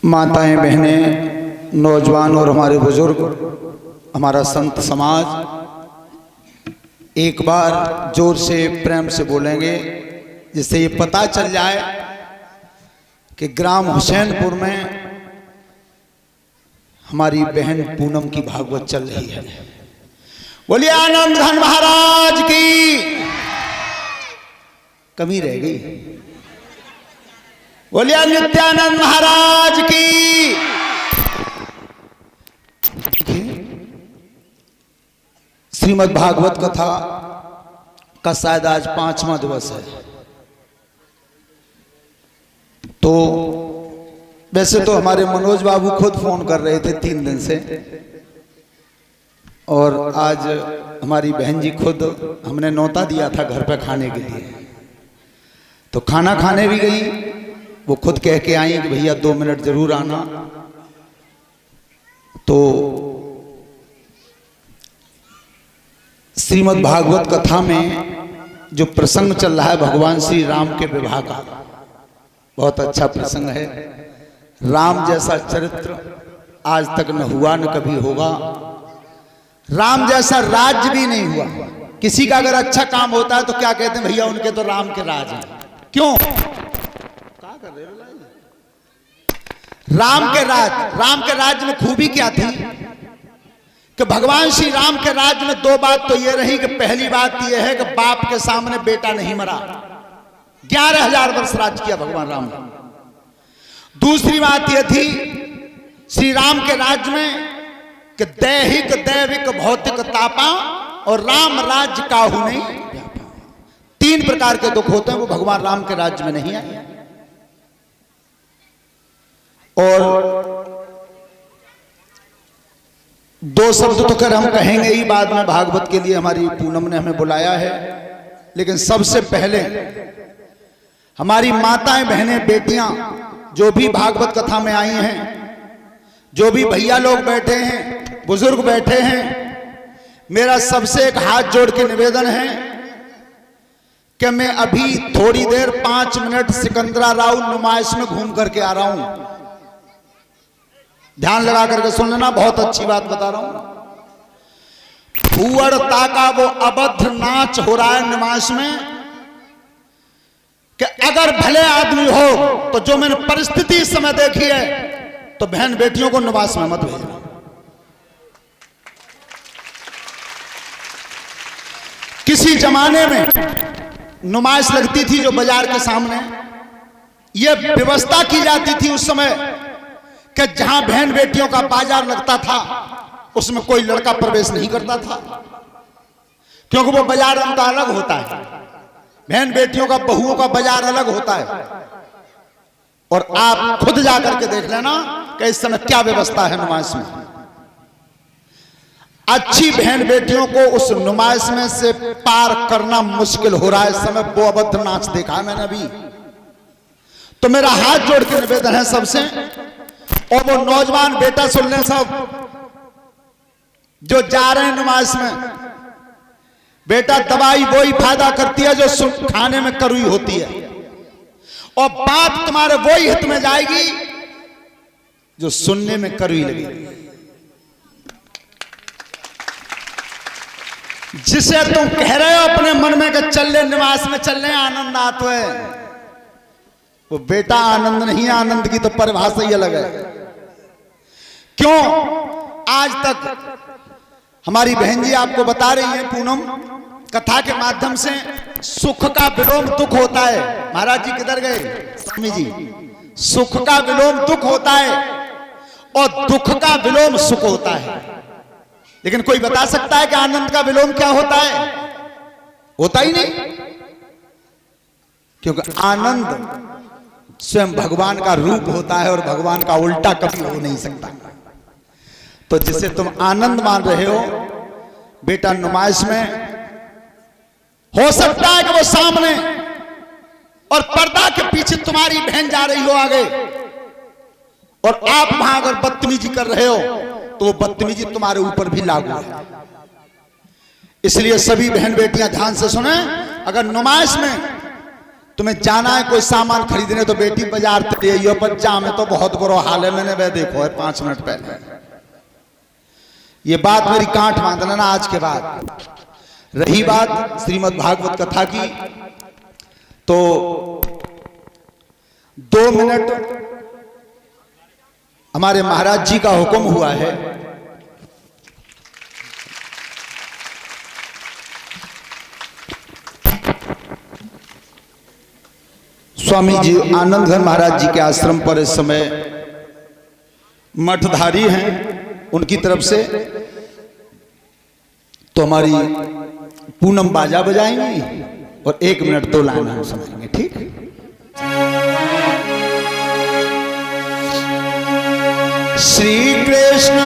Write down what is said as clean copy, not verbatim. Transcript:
माताएं, बहनें, नौजवान और हमारे बुजुर्ग, हमारा संत समाज, एक बार जोर से प्रेम से बोलेंगे जिससे ये पता चल जाए कि ग्राम हुसैनपुर में हमारी बहन पूनम की भागवत चल रही है। बोलिए आनंद घन महाराज की। कमी रह गई। बोलिए नित्यानंद महाराज की। श्रीमद् भागवत कथा का शायद आज 5वां दिवस है। तो वैसे तो हमारे मनोज बाबू खुद फोन कर रहे थे 3 दिन से, और आज हमारी बहन जी खुद, हमने न्योता दिया था घर पे खाने के लिए, तो खाना खाने भी गई। वो खुद कह के आई कि भैया 2 मिनट जरूर आना। तो श्रीमद् भागवत कथा में जो प्रसंग चल रहा है भगवान श्री राम के विवाह का, बहुत अच्छा प्रसंग है। राम जैसा चरित्र आज तक न हुआ न कभी होगा। राम जैसा राज्य भी नहीं हुआ। किसी का अगर अच्छा काम होता है तो क्या कहते हैं, भैया उनके तो राम के राज हैं। क्यों? क्या कर रहे हो? राम के राज्य में खूबी क्या थी कि भगवान श्री राम के राज्य में 2 बात तो ये रही कि पहली बात यह है कि बाप के सामने बेटा नहीं मरा। 11,000 वर्ष राज किया भगवान राम ने। दूसरी बात यह थी श्री राम के राज्य में कि दैहिक दैविक भौतिक तापा और राम राज्य काहू नहीं। 3 प्रकार के दुख होते हैं, वो भगवान राम के राज्य में नहीं आए। और 2 शब्द तो कर हम कहेंगे ही बाद में भागवत के लिए, हमारी पूनम ने हमें बुलाया है। लेकिन सबसे पहले हमारी माताएं, बहनें, बेटियां जो भी भागवत कथा में आई हैं, जो भी भैया लोग बैठे हैं, बुजुर्ग बैठे हैं, मेरा सबसे एक हाथ जोड़ के निवेदन है कि मैं अभी थोड़ी देर 5 मिनट सिकंदरा राव नुमाइश में घूम करके आ रहा हूं। ध्यान लगा करके सुन लेना, बहुत अच्छी बात बता रहा हूं। भूअड़ता का वो अभद्र नाच हो रहा है नुमाइश में कि अगर भले आदमी हो तो जो मैंने परिस्थिति इस समय देखी है, तो बहन बेटियों को नुमाइश में मत भेजना। किसी जमाने में नुमाइश लगती थी जो बाजार के सामने, यह व्यवस्था की जाती थी उस समय कि जहां बहन बेटियों का बाजार लगता था उसमें कोई लड़का प्रवेश नहीं करता था, क्योंकि वो बाजार उनका अलग होता है। बहन बेटियों का, बहुओं का बाजार अलग होता है। और आप खुद जाकर के देख लेना कि इस समय क्या व्यवस्था है नुमाइश में। अच्छी बहन बेटियों को उस नुमाइश में से पार करना मुश्किल हो रहा है इस समय। वो अभद्र नाच देखा है मैंने अभी। तो मेरा हाथ जोड़ के निवेदन है सबसे, और वो नौजवान बेटा सुन लें सब जो जा रहे हैं नुमाइश में। बेटा, दवाई वही फायदा करती है जो खाने में कड़वी होती है, और बात तुम्हारे वही हित में जाएगी जो सुनने में कड़वी लगेगी। जिसे तुम कह रहे हो अपने मन में कि चल ले निवास में, चल ले आनंद आते है, वो बेटा आनंद नहीं है। आनंद की तो परिभाषा ही अलग है। क्यों? आज तक हमारी बहन जी आपको बता रही है, पूनम, कथा के माध्यम से, सुख का विलोम दुख होता है। महाराज जी किधर गए? स्वामी जी। सुख का विलोम दुख होता है और दुख का विलोम सुख होता है। लेकिन कोई बता सकता है कि आनंद का विलोम क्या होता है? होता ही नहीं, क्योंकि आनंद स्वयं भगवान का रूप होता है और भगवान का उल्टा कभी हो नहीं सकता। तो जिसे तुम आनंद मान रहे हो बेटा, नुमाइश में हो सकता है कि वो सामने और पर्दा के पीछे तुम्हारी बहन जा रही हो आगे, और आप वहां अगर बदतमीजी कर रहे हो तो वो बदतमीजी तुम्हारे ऊपर भी लागू है। इसलिए सभी बहन बेटियां ध्यान से सुने। अगर नुमाइश में तुम्हें जाना है कोई सामान खरीदने तो बेटी बाजार ते आइयो, पर जामे तो बहुत बुरा हाल है, मैंने वह देखो है 5 मिनट पहले। ये बात मेरी गांठ बांध लेना आज के बाद। रही बात श्रीमद् भागवत कथा की, तो 2 मिनट हमारे महाराज जी का हुक्म हुआ है। स्वामी जी आनंदघन महाराज जी के आश्रम पर इस समय मठधारी हैं, उनकी तरफ से तो हमारी पूनम बाजा बजाएंगी और 1 मिनट 2 लाइन हम सुनाएंगे, ठीक? श्री कृष्ण